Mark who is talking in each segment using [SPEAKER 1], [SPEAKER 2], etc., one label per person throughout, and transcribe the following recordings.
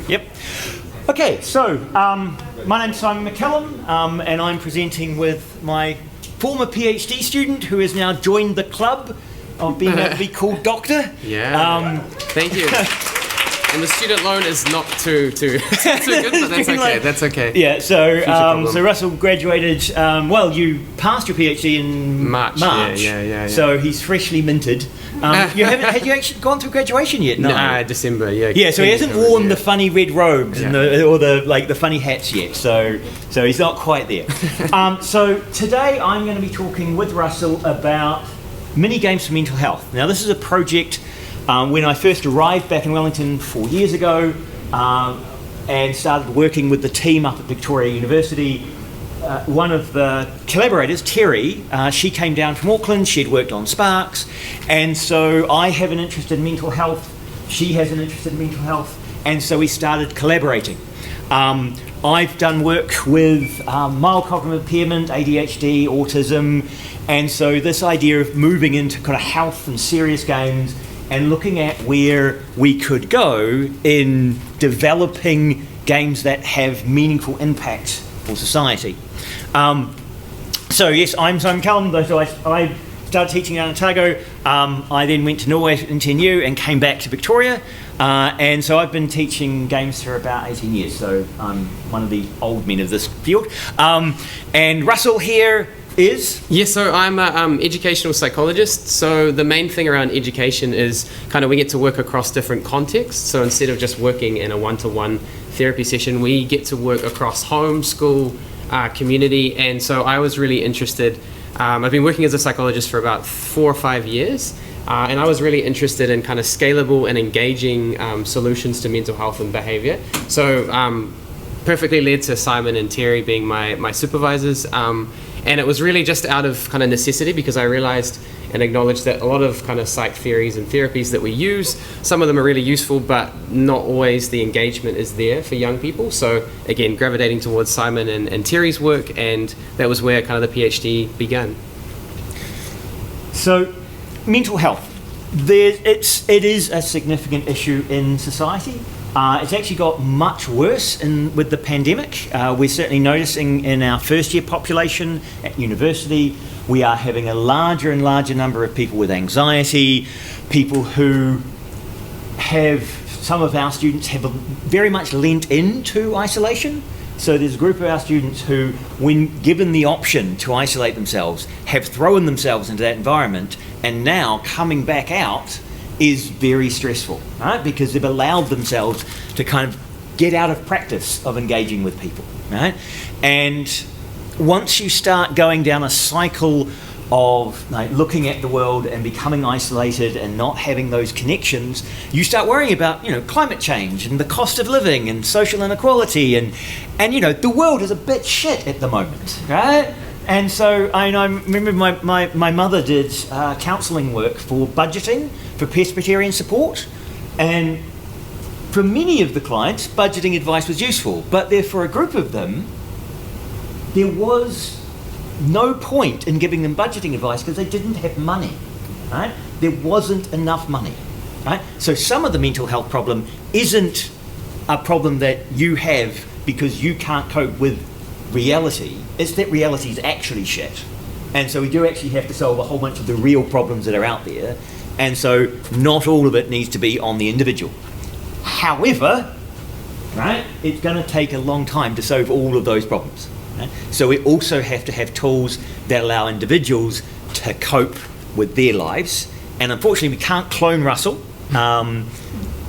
[SPEAKER 1] Yep. Okay, so my name's Simon McCallum, and I'm presenting with my former PhD student who has now joined the club of being able to be called Doctor.
[SPEAKER 2] Yeah. Thank you. And the student loan is not too good, but that's okay. That's okay.
[SPEAKER 1] Yeah. So Russell graduated. You passed your PhD in March.
[SPEAKER 2] Yeah.
[SPEAKER 1] So he's freshly minted. Had you actually gone through graduation yet? No.
[SPEAKER 2] December. Yeah.
[SPEAKER 1] Yeah. So he hasn't worn the funny red robes and the funny hats yet. So he's not quite there. So today I'm going to be talking with Russell about Minigames for mental health. Now this is a project. When I first arrived back in Wellington 4 years ago and started working with the team up at Victoria University, one of the collaborators, Terry, she came down from Auckland. She'd worked on Sparks, and so I have an interest in mental health. She has an interest in mental health, and so we started collaborating. I've done work with mild cognitive impairment, ADHD, autism, and so this idea of moving into kind of health and serious games and looking at where we could go in developing games that have meaningful impact for society. So yes, I'm Simon McCallum. So I started teaching at Otago. I then went to Norway in NTNU and came back to Victoria. And so I've been teaching games for about 18 years. So I'm one of the old men of this field. And Russell here is?
[SPEAKER 2] Yeah, so I'm an educational psychologist. So the main thing around education is kind of we get to work across different contexts. So instead of just working in a one-to-one therapy session, we get to work across home, school, community. And so I was really interested. I've been working as a psychologist for about 4 or 5 years. And I was really interested in kind of scalable and engaging solutions to mental health and behavior. So perfectly led to Simon and Terry being my supervisors. And it was really just out of kind of necessity because I realized and acknowledged that a lot of kind of psych theories and therapies that we use, some of them are really useful, but not always the engagement is there for young people. So again, gravitating towards Simon and Terry's work, and that was where kind of the PhD began.
[SPEAKER 1] So mental health, it is a significant issue in society. It's actually got much worse with the pandemic. We're certainly noticing in our first year population at university, we are having a larger and larger number of people with anxiety, people who some of our students have very much lent into isolation. So there's a group of our students who, when given the option to isolate themselves, have thrown themselves into that environment, and now coming back out is very stressful, right? Because they've allowed themselves to kind of get out of practice of engaging with people, right? And once you start going down a cycle of looking at the world and becoming isolated and not having those connections, you start worrying about climate change and the cost of living and social inequality and the world is a bit shit at the moment, right? And so I remember my mother did counselling work for budgeting, for Presbyterian support, and for many of the clients, budgeting advice was useful, but for a group of them, there was no point in giving them budgeting advice because they didn't have money, right? There wasn't enough money, right? So some of the mental health problem isn't a problem that you have because you can't cope with reality. It's that reality is actually shit. And so we do actually have to solve a whole bunch of the real problems that are out there. And so not all of it needs to be on the individual. However, right, it's going to take a long time to solve all of those problems. Right? So we also have to have tools that allow individuals to cope with their lives. And unfortunately, we can't clone Russell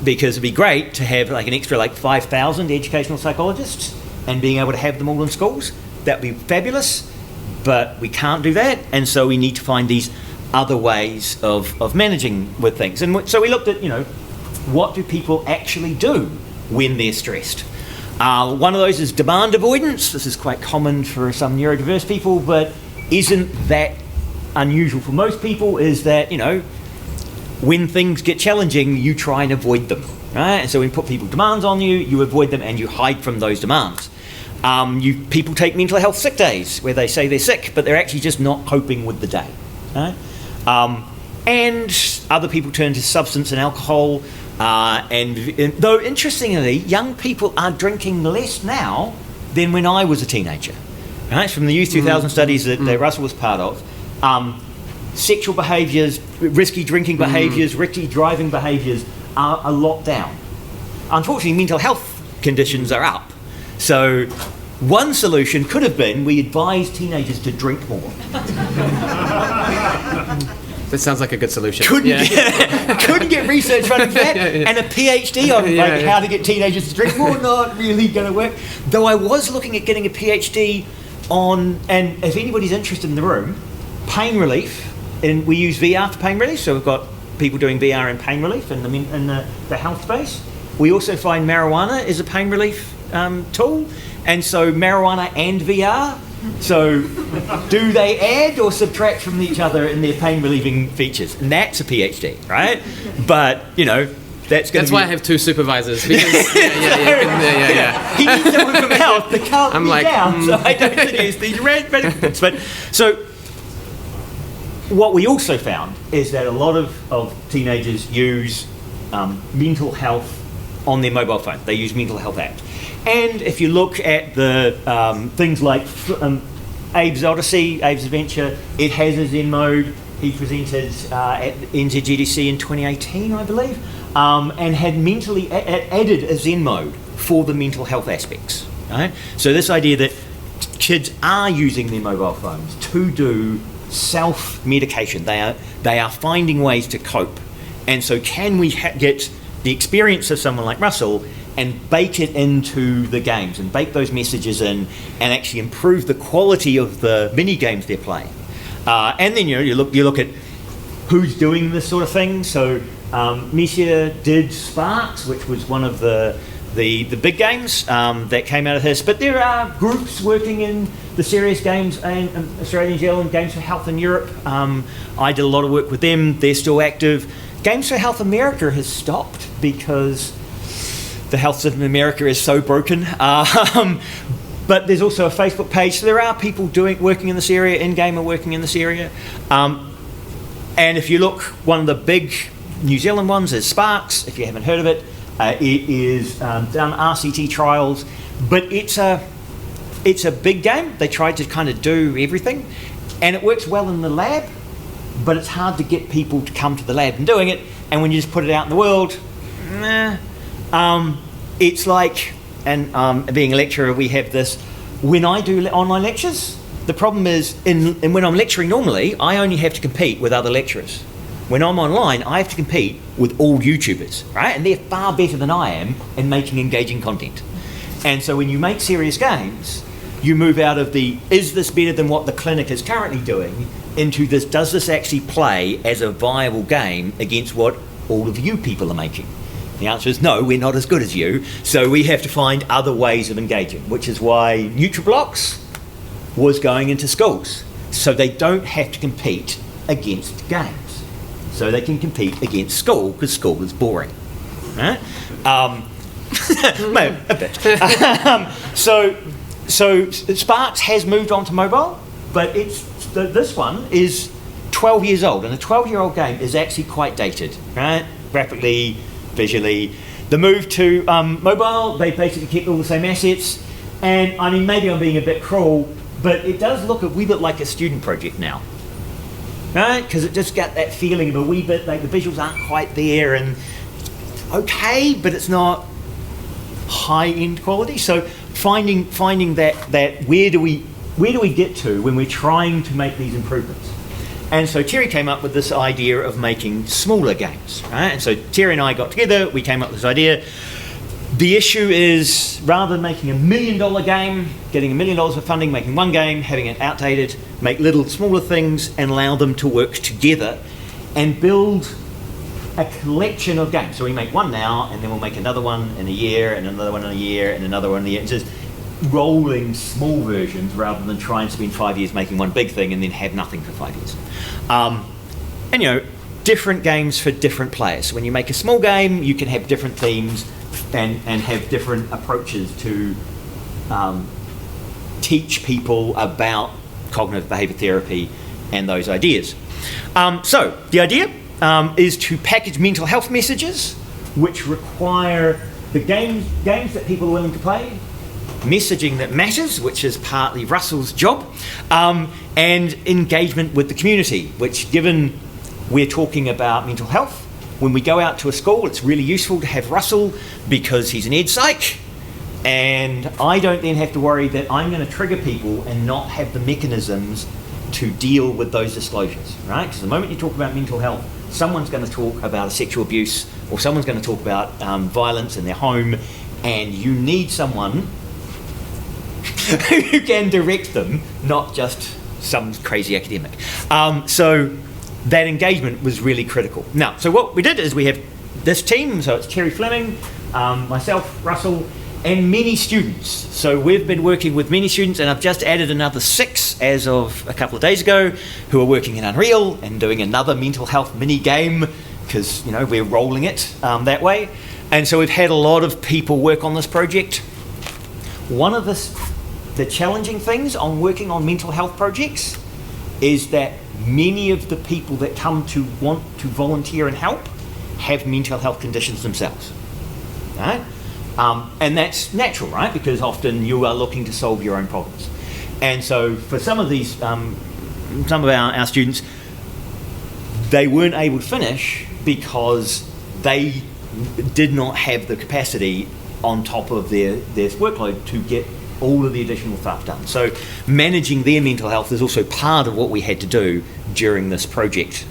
[SPEAKER 1] because it'd be great to have an extra 5,000 educational psychologists and being able to have them all in schools. That'd be fabulous, but we can't do that. And so we need to find these other ways of managing with things. And so we looked at, what do people actually do when they're stressed? One of those is demand avoidance. This is quite common for some neurodiverse people, but isn't that unusual for most people, is that, when things get challenging, you try and avoid them, right? And so when you put people demands on you, you avoid them and you hide from those demands. People take mental health sick days where they say they're sick, but they're actually just not coping with the day, right? And other people turn to substance and alcohol And though interestingly, young people are drinking less now than when I was a teenager. Right? From the Youth 2000 studies that Russell was part of, sexual behaviours, risky drinking behaviours, risky driving behaviours are a lot down. Unfortunately, mental health conditions are up. So one solution could have been we advise teenagers to drink more.
[SPEAKER 2] That sounds like a good solution.
[SPEAKER 1] Couldn't get research running for that, and a PhD on how to get teenagers to drink more. Not really going to work. Though I was looking at getting a PhD on, and if anybody's interested in the room, pain relief. And we use VR for pain relief, so we've got people doing VR in pain relief in the health space. We also find marijuana is a pain relief tool, and so marijuana and VR. So do they add or subtract from each other in their pain relieving features? And that's a PhD, right? But, that's
[SPEAKER 2] why I have two supervisors. Because,
[SPEAKER 1] He needs someone from health to calm
[SPEAKER 2] I'm
[SPEAKER 1] me
[SPEAKER 2] like,
[SPEAKER 1] down, so I don't suggest these radicals. But so what we also found is that a lot of teenagers use mental health on their mobile phone. They use mental health apps. And if you look at the things like Abe's Odyssey, Abe's Adventure, it has a Zen mode. He presented at NZGDC in 2018, I believe, and had added a Zen mode for the mental health aspects. Right? So this idea that kids are using their mobile phones to do self-medication. They are finding ways to cope. And so can we get the experience of someone like Russell and bake it into the games and bake those messages in and actually improve the quality of the mini games they're playing. And then you look at who's doing this sort of thing. So Misha did Sparks, which was one of the big games that came out of this. But there are groups working in the serious games in Australia, New Zealand, Games for Health in Europe. I did a lot of work with them. They're still active. Games for Health America has stopped because the health system in America is so broken. But there's also a Facebook page. So there are people working in this area. In-game are working in this area. And if you look, one of the big New Zealand ones is Sparks. If you haven't heard of it, it is done RCT trials. But it's a big game. They tried to kind of do everything. And it works well in the lab, but it's hard to get people to come to the lab and doing it. And when you just put it out in the world, it's like, and being a lecturer, we have this, when I do online lectures, the problem is, and when I'm lecturing normally, I only have to compete with other lecturers. When I'm online, I have to compete with all YouTubers, right? And they're far better than I am in making engaging content. And so when you make serious games, you move out of the, is this better than what the clinic is currently doing, into this, does this actually play as a viable game against what all of you people are making? The answer is no, we're not as good as you, so we have to find other ways of engaging, which is why NutriBlocks was going into schools, so they don't have to compete against games. So they can compete against school, because school is boring. Right? Maybe a bit. So Sparks has moved on to mobile, but this one is 12 years old, and a 12-year-old game is actually quite dated, right? Graphically, visually. The move to mobile, they basically kept all the same assets, and I mean, maybe I'm being a bit cruel, but it does look a wee bit like a student project now, right? Because it just got that feeling of a wee bit like the visuals aren't quite there, and okay, but it's not high-end quality. So finding that where do we get to when we're trying to make these improvements? And so Terry came up with this idea of making smaller games, right? And so Terry and I got together, we came up with this idea. The issue is, rather than making $1 million game, getting $1 million of funding, making one game, having it outdated, make little smaller things and allow them to work together and build a collection of games. So we make one now, and then we'll make another one in a year, and another one in a year, and another one in a year. It's just rolling small versions rather than try and spend 5 years making one big thing and then have nothing for 5 years. And different games for different players. When you make a small game, you can have different themes and have different approaches to teach people about cognitive behavior therapy and those ideas. So the idea is to package mental health messages which require the games that people are willing to play, messaging that matters, which is partly Russell's job, and engagement with the community, which, given we're talking about mental health, when we go out to a school, it's really useful to have Russell because he's an ed psych, and I don't then have to worry that I'm going to trigger people and not have the mechanisms to deal with those disclosures, right? Because the moment you talk about mental health, someone's going to talk about sexual abuse, or someone's going to talk about violence in their home, and you need someone who can direct them, not just some crazy academic. So that engagement was really critical. Now, so what we did is we have this team, so it's Terry Fleming, myself, Russell, and many students. So we've been working with many students, and I've just added another 6 as of a couple of days ago, who are working in Unreal and doing another mental health mini game, because we're rolling it that way. And so we've had a lot of people work on this project. One of the challenging things on working on mental health projects is that many of the people that come to want to volunteer and help have mental health conditions themselves, right? And that's natural, right? Because often you are looking to solve your own problems. And so for some of these, some of our students, they weren't able to finish because they did not have the capacity on top of their workload to get all of the additional stuff done. So managing their mental health is also part of what we had to do during this project.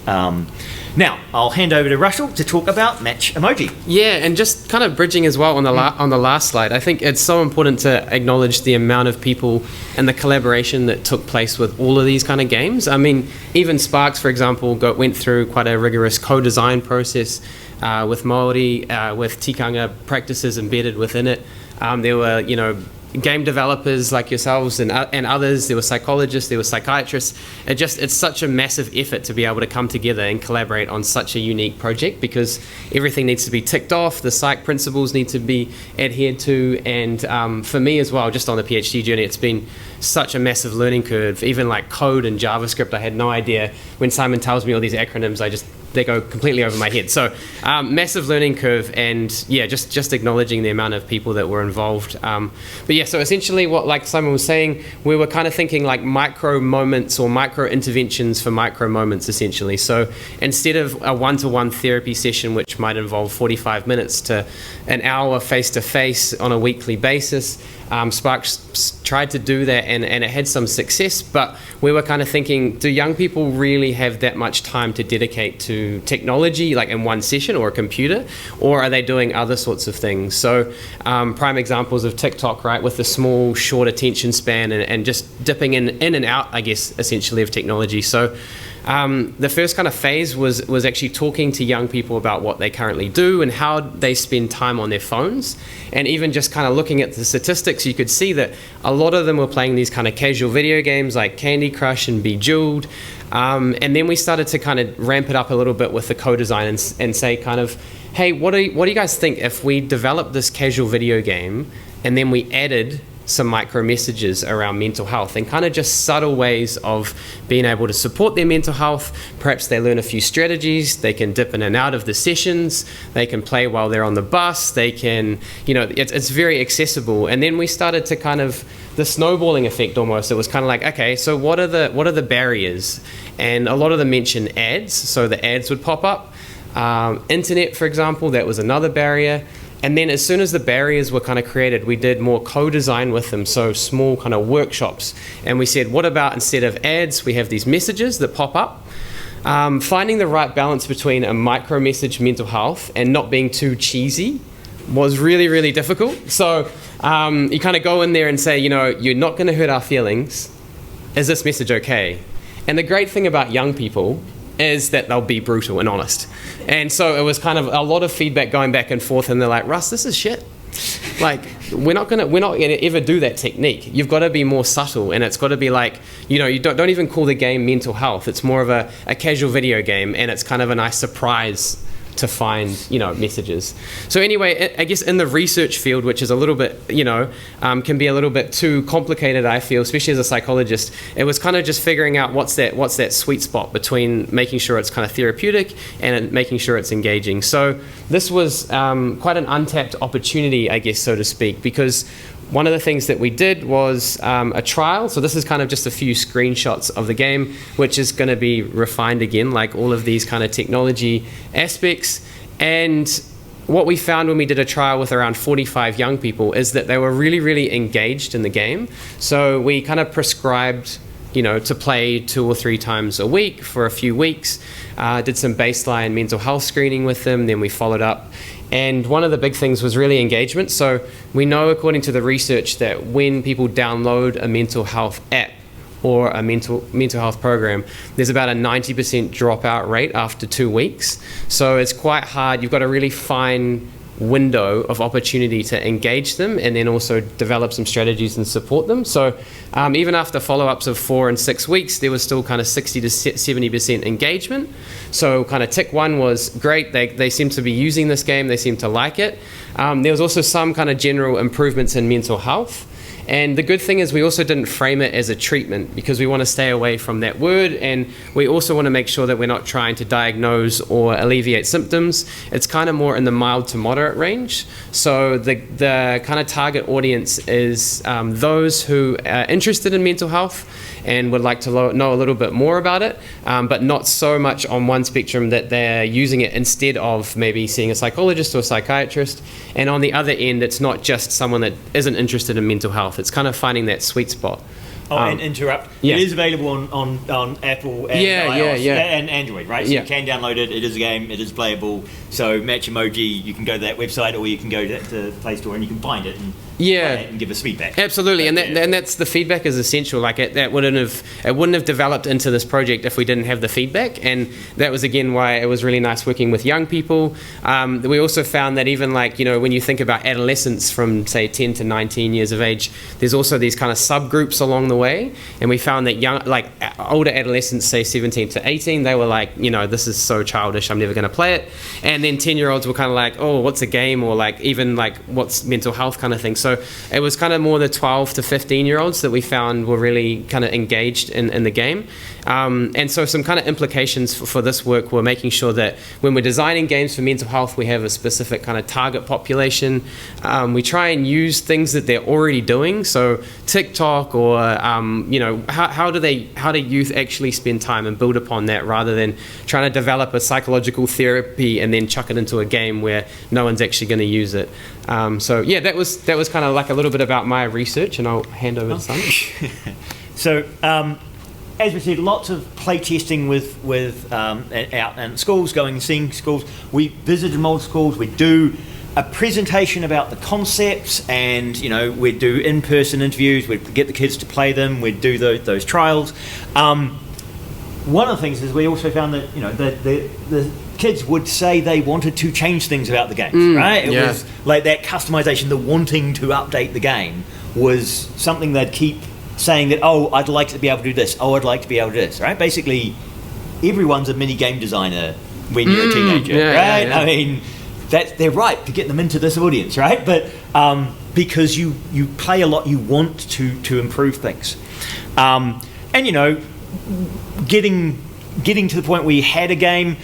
[SPEAKER 1] Now, I'll hand over to Russell to talk about Match Emoji.
[SPEAKER 2] Yeah, and just kind of bridging as well on the last slide, I think it's so important to acknowledge the amount of people and the collaboration that took place with all of these kind of games. I mean, even Sparks, for example, went through quite a rigorous co-design process with Māori, with tikanga practices embedded within it. There were, game developers like yourselves and others. There were psychologists, there were psychiatrists. It's such a massive effort to be able to come together and collaborate on such a unique project, because everything needs to be ticked off, the psych principles need to be adhered to, and for me as well, just on the PhD journey, it's been such a massive learning curve. Even like code and JavaScript, I had no idea. When Simon tells me all these acronyms, they go completely over my head. So massive learning curve, and yeah, just acknowledging the amount of people that were involved. But yeah, so essentially what, like Simon was saying, we were kind of thinking like micro moments or micro interventions for micro moments, essentially. So instead of a one-to-one therapy session, which might involve 45 minutes to an hour face-to-face on a weekly basis, Sparks tried to do that, and it had some success, but we were kind of thinking, do young people really have that much time to dedicate to technology, like in one session, or a computer, or are they doing other sorts of things? So prime examples of TikTok, right, with the small, short attention span and just dipping in and out, I guess, essentially, of technology. So the first kind of phase was actually talking to young people about what they currently do and how they spend time on their phones. And even just kind of looking at the statistics, you could see that a lot of them were playing these kind of casual video games like Candy Crush and Bejeweled. And then we started to kind of ramp it up a little bit with the co-design and say kind of, hey, what do you guys think if we develop this casual video game and then we added some micro messages around mental health and kind of just subtle ways of being able to support their mental health. Perhaps they learn a few strategies, they can dip in and out of the sessions, they can play while they're on the bus, they can, it's very accessible. And then we started to kind of, the snowballing effect almost, it was kind of like, okay, so what are the barriers? And a lot of them mention ads, so the ads would pop up. Internet, for example, that was another barrier. And then as soon as the barriers were kind of created, we did more co-design with them, so small kind of workshops. And we said, what about instead of ads, we have these messages that pop up? Finding the right balance between a micro message mental health and not being too cheesy was really, really difficult. So you kind of go in there and say, you're not going to hurt our feelings. Is this message okay? And the great thing about young people is that they'll be brutal and honest. And so it was kind of a lot of feedback going back and forth, and they're like, Russ, this is shit. Like, we're not gonna ever do that technique. You've got to be more subtle, and it's got to be like, you don't even call the game mental health. It's more of a casual video game, and it's kind of a nice surprise to find, messages. So anyway, I guess in the research field, which is a little bit, can be a little bit too complicated, I feel, especially as a psychologist, it was kind of just figuring out what's that sweet spot between making sure it's kind of therapeutic and making sure it's engaging. So this was quite an untapped opportunity, I guess, so to speak, because one of the things that we did was a trial. So this is kind of just a few screenshots of the game, which is going to be refined again, like all of these kind of technology aspects. And what we found when we did a trial with around 45 young people is that they were really, really engaged in the game. So we kind of prescribed, to play 2 or 3 times a week for a few weeks, did some baseline mental health screening with them, then we followed up. And one of the big things was really engagement. So we know, according to the research, that when people download a mental health app or a mental health program, there's about a 90% dropout rate after 2 weeks. So it's quite hard. You've got a really fine window of opportunity to engage them and then also develop some strategies and support them. So even after follow-ups of 4 and 6 weeks, there was still kind of 60 to 70% engagement. So kind of tick 1 was great. They seem to be using this game. They seem to like it. There was also some kind of general improvements in mental health. And the good thing is we also didn't frame it as a treatment, because we want to stay away from that word, and we also want to make sure that we're not trying to diagnose or alleviate symptoms. It's kind of more in the mild to moderate range. So the kind of target audience is those who are interested in mental health and would like to know a little bit more about it, but not so much on one spectrum that they're using it instead of maybe seeing a psychologist or a psychiatrist. And on the other end, it's not just someone that isn't interested in mental health. It's kind of finding that sweet spot.
[SPEAKER 1] And interrupt.
[SPEAKER 2] Yeah.
[SPEAKER 1] It is available on Apple and iOS and Android, right? So you can download it. It is a game. It is playable. So match Emoji. You can go to that website, or you can go to the Play Store and you can find it and play it and give us feedback.
[SPEAKER 2] Absolutely, and that's the feedback is essential. Like it wouldn't have developed into this project if we didn't have the feedback, and that was again why it was really nice working with young people. We also found that even when you think about adolescents from say 10 to 19 years of age, there's also these kind of subgroups along the way, and we found that older adolescents, say 17 to 18, they were like, this is so childish, I'm never going to play it. And then 10-year-olds were kind of like, oh, what's a game, or even what's mental health kind of thing. So it was kind of more the 12 to 15-year-olds that we found were really kind of engaged in the game. And so some kind of implications for this work were making sure that when we're designing games for mental health, we have a specific kind of target population. We try and use things that they're already doing. So TikTok or, how do youth actually spend time and build upon that, rather than trying to develop a psychological therapy and then chuck it into a game where no one's actually going to use it. That was kind of like a little bit about my research, and I'll hand over to Simon.
[SPEAKER 1] So, as we said, lots of play testing with out in schools, going and seeing schools. We visited multiple schools. We do a presentation about the concepts, and we do in-person interviews. We get the kids to play them. We do those trials. One of the things is we also found that the kids would say they wanted to change things about the games, right? It was like that customization, the wanting to update the game was something they'd keep saying that, oh, I'd like to be able to do this. Oh, I'd like to be able to do this, right? Basically, everyone's a mini game designer when you're a teenager, right? I mean, they're right to get them into this audience, right? But because you play a lot, you want to improve things. Getting to the point where we had a game,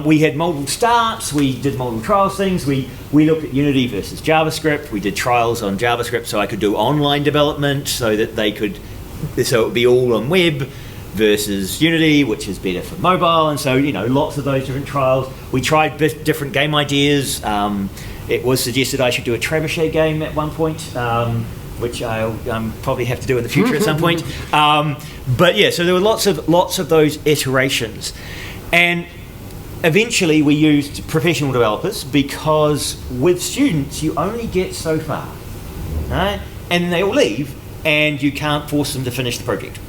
[SPEAKER 1] we had multiple starts, we did multiple trials things, we looked at Unity versus JavaScript, we did trials on JavaScript so I could do online development so that so it would be all on web, versus Unity, which is better for mobile, and so lots of those different trials. We tried different game ideas. It was suggested I should do a trebuchet game at one point, which I'll probably have to do in the future at some point. So there were lots of those iterations, and eventually we used professional developers, because with students you only get so far, right? And they all leave, and you can't force them to finish the project.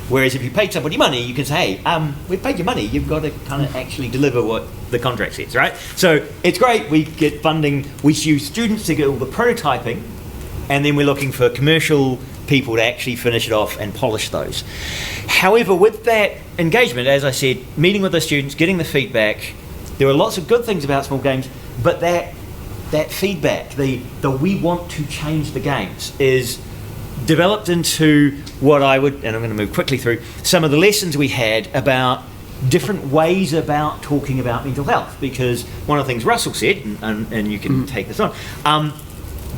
[SPEAKER 1] Whereas if you paid somebody money, you can say, hey, we've paid you money, you've got to kind of actually deliver what the contract says, right? So it's great, we get funding, we use students to get all the prototyping, and then we're looking for commercial people to actually finish it off and polish those. However, with that engagement, as I said, meeting with the students, getting the feedback, There are lots of good things about small games, but that feedback, the we want to change the games, is developed into what I would, and I'm going to move quickly through some of the lessons we had about different ways about talking about mental health, because one of the things Russell said, and you can take this on,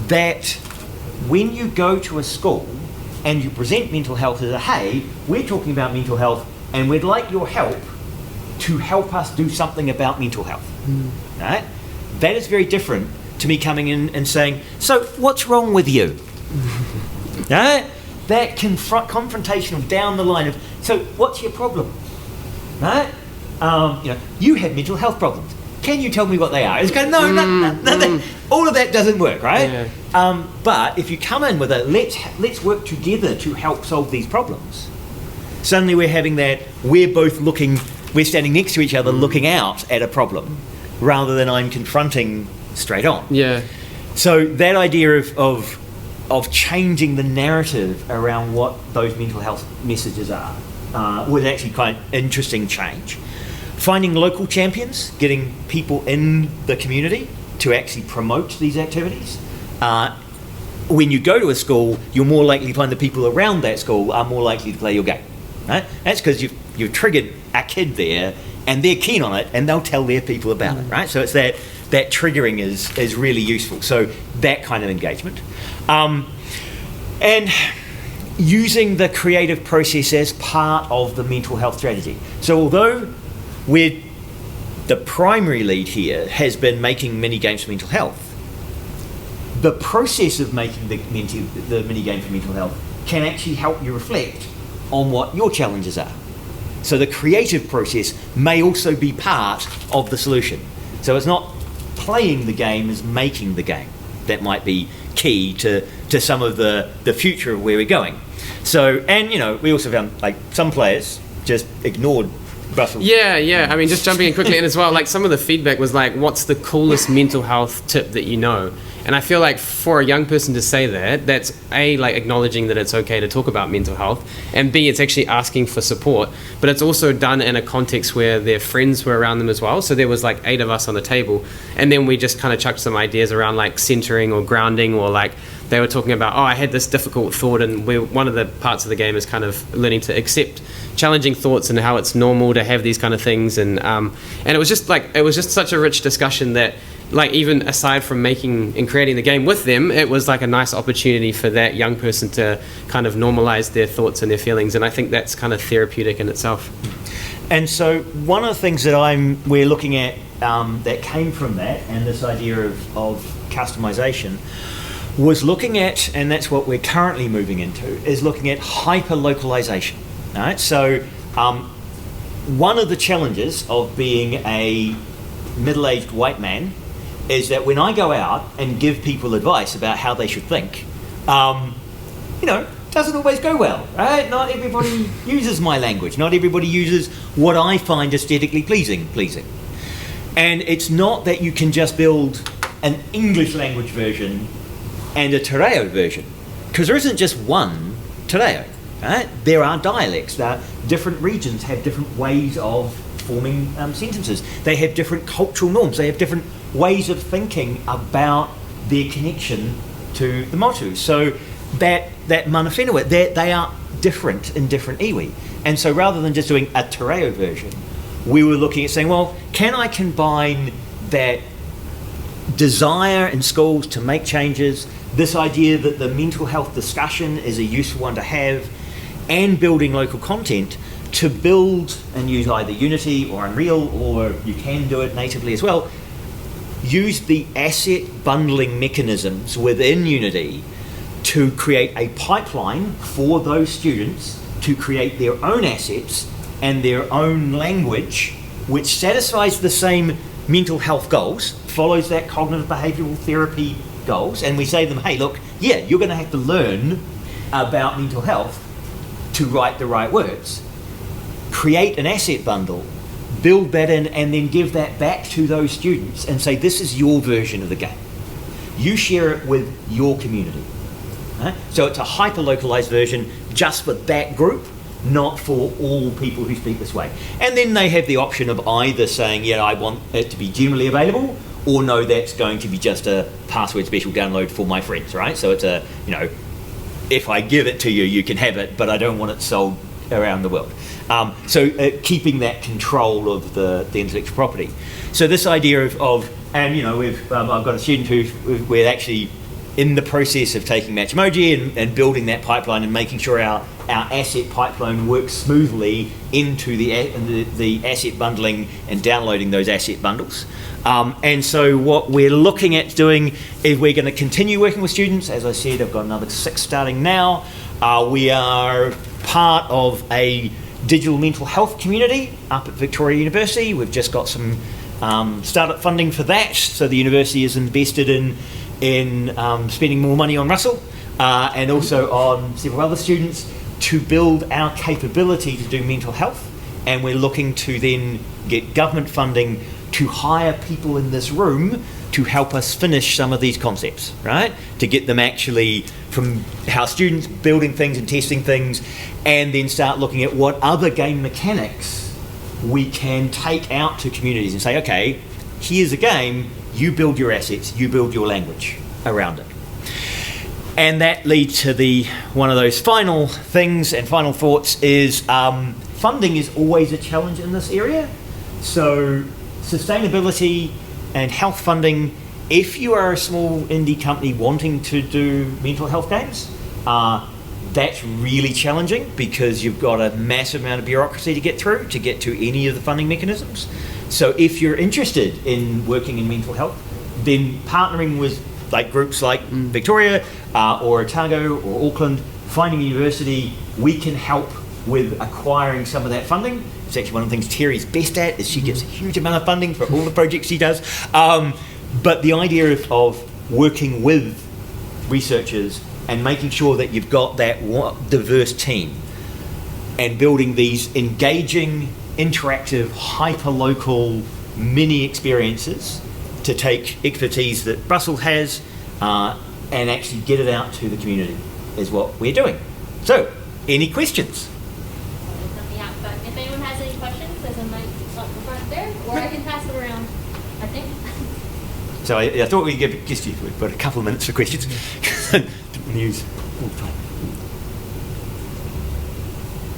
[SPEAKER 1] that when you go to a school and you present mental health as hey, we're talking about mental health and we'd like your help to help us do something about mental health. Right? That is very different to me coming in and saying, so what's wrong with you? Right? That confrontational down the line of, so what's your problem? Right? You have mental health problems. Can you tell me what they are? It's going, no, all of that doesn't work, right? Yeah. But if you come in with a let's work together to help solve these problems, suddenly we're having that, we're standing next to each other looking out at a problem rather than I'm confronting straight on.
[SPEAKER 2] Yeah.
[SPEAKER 1] So that idea of changing the narrative around what those mental health messages are was actually quite interesting change. Finding local champions, getting people in the community to actually promote these activities. When you go to a school, you're more likely to find the people around that school are more likely to play your game. Right? That's because you've triggered a kid there and they're keen on it and they'll tell their people about it. Right? So it's that triggering is really useful. So that kind of engagement. And using the creative process as part of the mental health strategy. So although the primary lead here has been making mini games for mental health, the process of making the mini game for mental health can actually help you reflect on what your challenges are. So the creative process may also be part of the solution. So it's not playing the game, it's making the game. That might be key to some of the future of where we're going. So, and we also found like some players just ignored Russell.
[SPEAKER 2] Yeah. I mean, just jumping in quickly in as well, like some of the feedback was like, what's the coolest mental health tip that you know? And I feel like for a young person to say that's A, like acknowledging that it's okay to talk about mental health, and B, it's actually asking for support, but it's also done in a context where their friends were around them as well. So there was like 8 of us on the table, and then we just kind of chucked some ideas around like centering or grounding, or like they were talking about, I had this difficult thought, and one of the parts of the game is kind of learning to accept challenging thoughts and how it's normal to have these kind of things, and it was just such a rich discussion that, like, even aside from making and creating the game with them, it was like a nice opportunity for that young person to kind of normalize their thoughts and their feelings, and I think that's kind of therapeutic in itself.
[SPEAKER 1] And so one of the things that we're looking at that came from that, and this idea of customization, was looking at, and that's what we're currently moving into, is looking at hyper-localization. Right? So one of the challenges of being a middle-aged white man is that when I go out and give people advice about how they should think, doesn't always go well, right? Not everybody uses my language. Not everybody uses what I find aesthetically pleasing. And it's not that you can just build an English language version and a Te version, because there isn't just one Te, right? There are dialects. Different regions have different ways of forming sentences. They have different cultural norms. They have different ways of thinking about their connection to the motu. So that mana whenua, they are different in different iwi. And so rather than just doing a Te Reo version, we were looking at saying, well, can I combine that desire in schools to make changes, this idea that the mental health discussion is a useful one to have, and building local content to build and use either Unity or Unreal, or you can do it natively as well, use the asset bundling mechanisms within Unity to create a pipeline for those students to create their own assets and their own language, which satisfies the same mental health goals, follows that cognitive behavioural therapy goals, and we say to them, hey, look, you're going to have to learn about mental health to write the right words. Create an asset bundle, build that in, and then give that back to those students and say, this is your version of the game. You share it with your community. Right? So it's a hyper-localized version just for that group, not for all people who speak this way. And then they have the option of either saying, yeah, I want it to be generally available, or no, that's going to be just a password special download for my friends, right? So it's a, if I give it to you, you can have it, but I don't want it sold around the world. Keeping that control of the intellectual property. So this idea and I've got a student we're actually in the process of taking Emoji and building that pipeline and making sure our asset pipeline works smoothly into the asset bundling and downloading those asset bundles. And so what we're looking at doing is we're going to continue working with students. As I said, I've got another 6 starting now. We are part of a digital mental health community up at Victoria University. We've just got some startup funding for that. So the university is invested in spending more money on Russell and also on several other students to build our capability to do mental health. And we're looking to then get government funding to hire people in this room to help us finish some of these concepts, right? To get them actually from how students building things and testing things, and then start looking at what other game mechanics we can take out to communities and say, okay, here's a game, you build your assets, you build your language around it. And that leads to one of those final things and final thoughts is funding is always a challenge in this area. So sustainability and health funding, if you are a small indie company wanting to do mental health games, that's really challenging because you've got a massive amount of bureaucracy to get through to get to any of the funding mechanisms. So if you're interested in working in mental health, then partnering with groups like Victoria or Otago or Auckland, finding a university, we can help with acquiring some of that funding. It's actually one of the things Terry's best at, is she gets a huge amount of funding for all the projects she does. But the idea of working with researchers and making sure that you've got that diverse team and building these engaging, interactive, hyper-local mini experiences to take expertise that Brussels has and actually get it out to the community is what we're doing. So, any questions?
[SPEAKER 3] But if anyone has any questions, there's a mic up the front there, or I can pass it around, I think.
[SPEAKER 1] So I thought we'd give you a couple of minutes for questions. Didn't use all the time.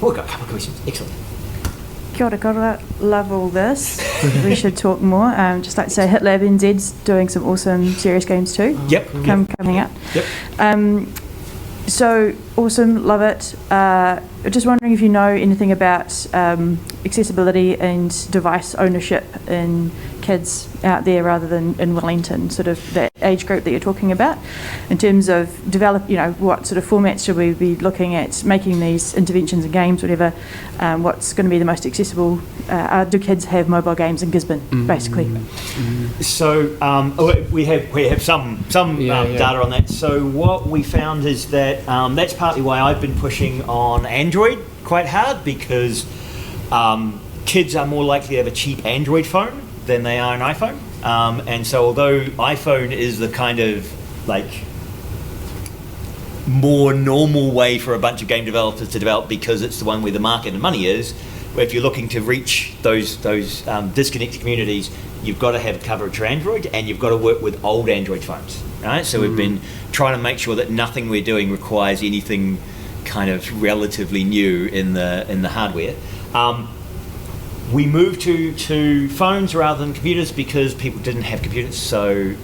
[SPEAKER 1] Oh, we've got a couple of questions. Excellent.
[SPEAKER 4] Kia ora, love all this. We should talk more. Just like to say, HitLab NZ's doing some awesome serious games too.
[SPEAKER 1] Yep.
[SPEAKER 4] Coming out.
[SPEAKER 1] Yep.
[SPEAKER 4] So awesome, love it. Just wondering if you know anything about accessibility and device ownership in kids out there rather than in Wellington, sort of that age group that you're talking about, in terms of what sort of formats should we be looking at making these interventions and games, whatever. What's going to be the most accessible? Do kids have mobile games in Gisborne, basically?
[SPEAKER 1] So we have some data on that. So what we found is that that's partly why I've been pushing on Android quite hard, because kids are more likely to have a cheap Android phone than they are an iPhone. And so although iPhone is the kind of more normal way for a bunch of game developers to develop because it's the one where the market and money is, if you're looking to reach those disconnected communities, you've got to have coverage for Android, and you've got to work with old Android phones, right? So we've been trying to make sure that nothing we're doing requires anything kind of relatively new in the hardware. We moved to phones rather than computers because people didn't have computers. So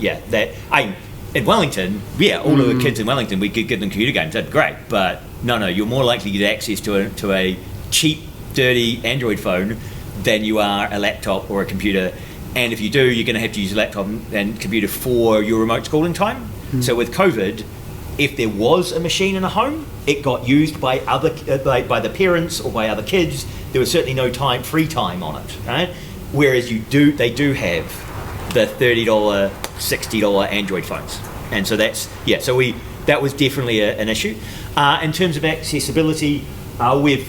[SPEAKER 1] in Wellington, all of the kids in Wellington, we could give them computer games. That's great, but no, you're more likely to get access to a cheap, dirty Android phone than you are a laptop or a computer. And if you do, you're going to have to use a laptop and computer for your remote schooling time. So with COVID, if there was a machine in a home, it got used by by the parents or by other kids. There was certainly no free time on it, right? Whereas they do have the $30, $60 Android phones, and so that was definitely an issue. In terms of accessibility, we've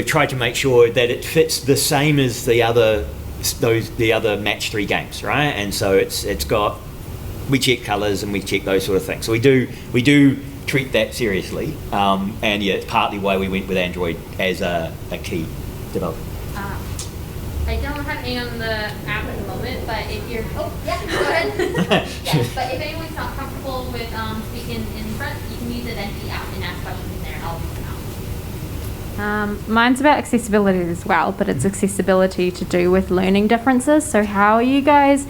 [SPEAKER 1] tried to make sure that it fits the same as the other match 3 games, right? And so we check colours and we check those sort of things. So we do treat that seriously, and yeah, it's partly why we went with Android as a key developer.
[SPEAKER 3] I don't have any on the app at the moment, but if you're, go ahead. Yeah, but if anyone's not comfortable with speaking in front, you can use the Identity app and ask questions in there, and I'll read them out.
[SPEAKER 5] Mine's about accessibility as well, but it's accessibility to do with learning differences. So how are you guys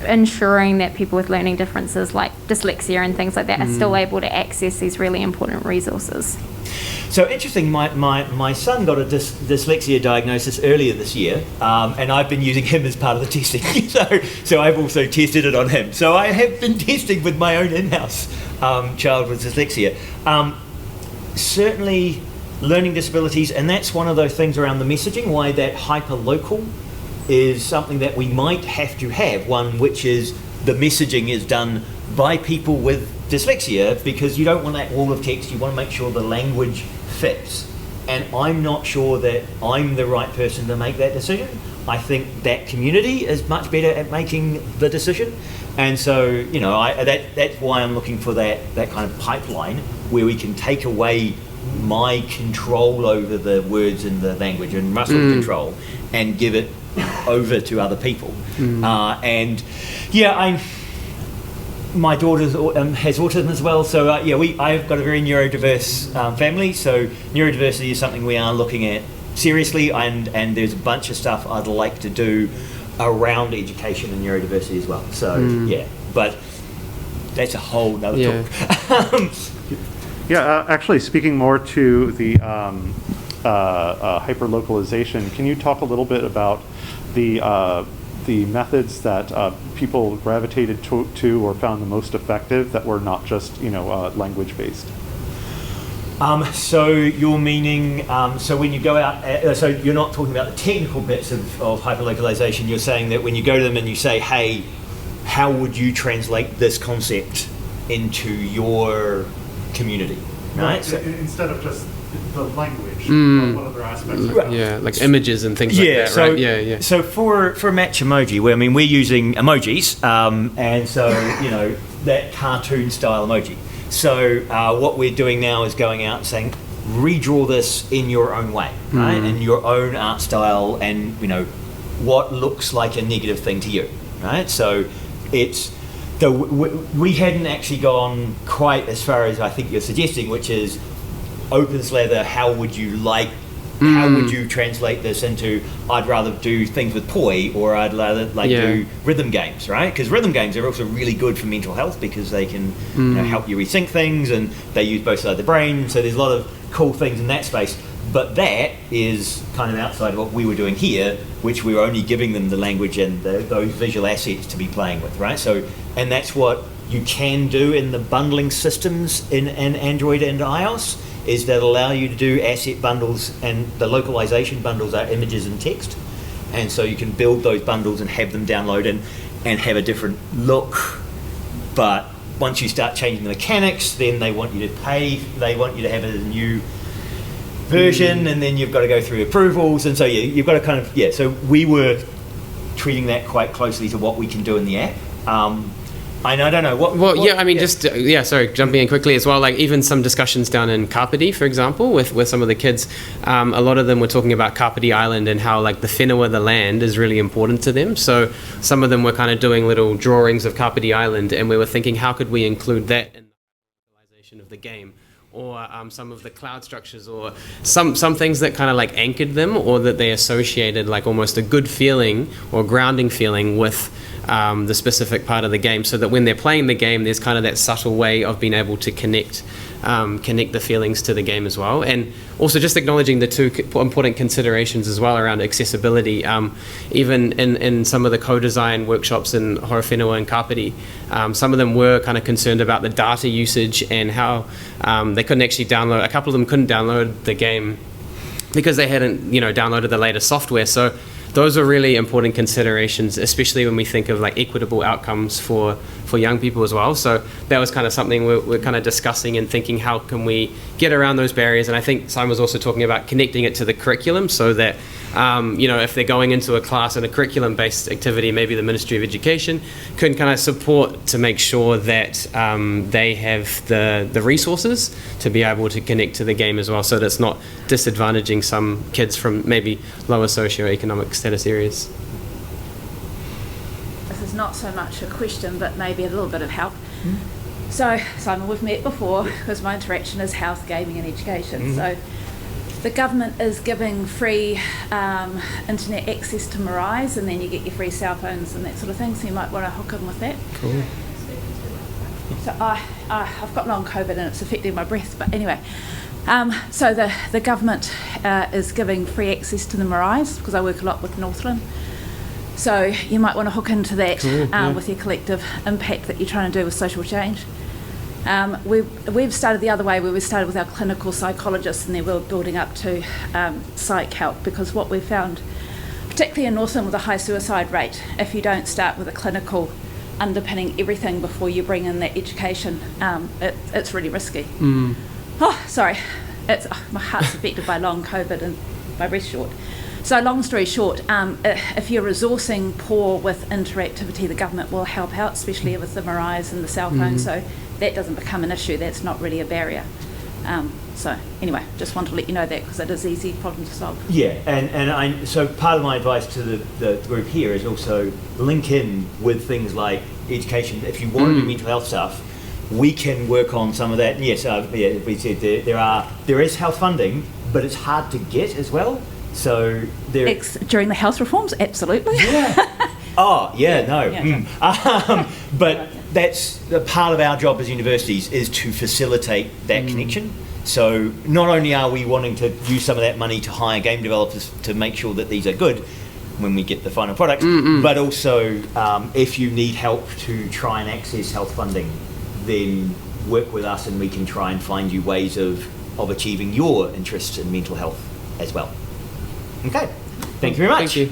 [SPEAKER 5] ensuring that people with learning differences like dyslexia and things like that are still able to access these really important resources?
[SPEAKER 1] So interesting, my son got a dyslexia diagnosis earlier this year, and I've been using him as part of the testing. so I've also tested it on him. So I have been testing with my own in-house child with dyslexia. Certainly learning disabilities, and that's one of those things around the messaging, why that hyper-local is something that we might have to have, one which is the messaging is done by people with dyslexia, because you don't want that wall of text, you want to make sure the language fits. And I'm not sure that I'm the right person to make that decision. I think that community is much better at making the decision. And so, that's why I'm looking for that kind of pipeline where we can take away my control over the words and the language and muscle control and give it over to other people. My daughter has autism as well, so I've got a very neurodiverse family, so neurodiversity is something we are looking at seriously, and there's a bunch of stuff I'd like to do around education and neurodiversity as well. So but that's a whole nother talk.
[SPEAKER 6] Actually, speaking more to the hyperlocalization, can you talk a little bit about the methods that people gravitated to or found the most effective that were not just language based?
[SPEAKER 1] So you're meaning, so when you go out, so you're not talking about the technical bits of hyperlocalization, you're saying that when you go to them and you say, hey, how would you translate this concept into your community, right? So,
[SPEAKER 6] instead of just the language, what other aspects?
[SPEAKER 2] Yeah, like images and things like that, right? Yeah.
[SPEAKER 1] So for Match Emoji, we're using emojis, and so that cartoon style emoji. So what we're doing now is going out and saying, redraw this in your own way, right? In your own art style, and what looks like a negative thing to you, right? So we hadn't actually gone quite as far as I think you're suggesting, which is open slather. How would you translate this into? I'd rather do things with poi, or I'd rather do rhythm games, right? Because rhythm games are also really good for mental health because they can help you rethink things, and they use both sides of the brain. So there's a lot of cool things in that space. But that is kind of outside of what we were doing here, which we were only giving them the language and those visual assets to be playing with, right? So, and that's what you can do in the bundling systems in Android and iOS, is that allow you to do asset bundles, and the localization bundles are images and text. And so you can build those bundles and have them download and have a different look. But once you start changing the mechanics, then they want you to pay, they want you to have a new version, and then you've got to go through approvals, and so you've got to kind of so we were treating that quite closely to what we can do in the app. I don't know what.
[SPEAKER 2] Sorry, jumping in quickly as well. Like even some discussions down in Kapiti, for example, with some of the kids, a lot of them were talking about Kapiti Island and how like the whenua, the land, is really important to them. So some of them were kind of doing little drawings of Kapiti Island, and we were thinking, how could we include that in the localization of the game? Or some of the cloud structures, or some things that kind of like anchored them, or that they associated like almost a good feeling or grounding feeling with the specific part of the game, so that when they're playing the game, there's kind of that subtle way of being able to connect the feelings to the game as well. And also just acknowledging the two important considerations as well around accessibility. Even in some of the co-design workshops in Horowhenua and Kapiti, some of them were kind of concerned about the data usage and how they couldn't actually download, a couple of them couldn't download the game because they hadn't downloaded the latest software. So those are really important considerations, especially when we think of like equitable outcomes for young people as well. So that was kind of something we're kind of discussing and thinking, how can we get around those barriers? And I think Simon was also talking about connecting it to the curriculum, so that if they're going into a class and a curriculum-based activity, maybe the Ministry of Education can kind of support to make sure that they have the resources to be able to connect to the game as well, so that it's not disadvantaging some kids from maybe lower socioeconomic status areas.
[SPEAKER 7] This is not so much a question, but maybe a little bit of help. So, Simon, we've met before because my interaction is health, gaming and education. So the government is giving free internet access to Mirais, and then you get your free cell phones and that sort of thing, so you might want to hook in with that.
[SPEAKER 2] Cool.
[SPEAKER 7] So I've got long COVID and it's affecting my breath, but anyway. So the government is giving free access to the Mirais, because I work a lot with Northland. So you might want to hook into that with your collective impact that you're trying to do with social change. We've started the other way, where we started with our clinical psychologists, and then we were building up to psych help, because what we've found, particularly in Northland with a high suicide rate, if you don't start with a clinical underpinning everything before you bring in that education, it's really risky. Oh, sorry, my heart's affected by long COVID and my breath's short. So long story short, if you're resourcing poor with interactivity, the government will help out, especially with the Mirais and the cell phone, so that doesn't become an issue. That's not really a barrier. So anyway, just want to let you know that, because it is an easy problem to solve.
[SPEAKER 1] Yeah, so part of my advice to the group here is also link in with things like education. If you want to do mental health stuff, we can work on some of that. And yes, we said there is health funding, but it's hard to get as well. So
[SPEAKER 7] during the health reforms, absolutely.
[SPEAKER 1] Yeah. But that's the part of our job as universities, is to facilitate that connection. So not only are we wanting to use some of that money to hire game developers to make sure that these are good when we get the final product, but also if you need help to try and access health funding, then work with us and we can try and find you ways of achieving your interests in mental health as well. Okay, thank you very much.
[SPEAKER 2] Thank you.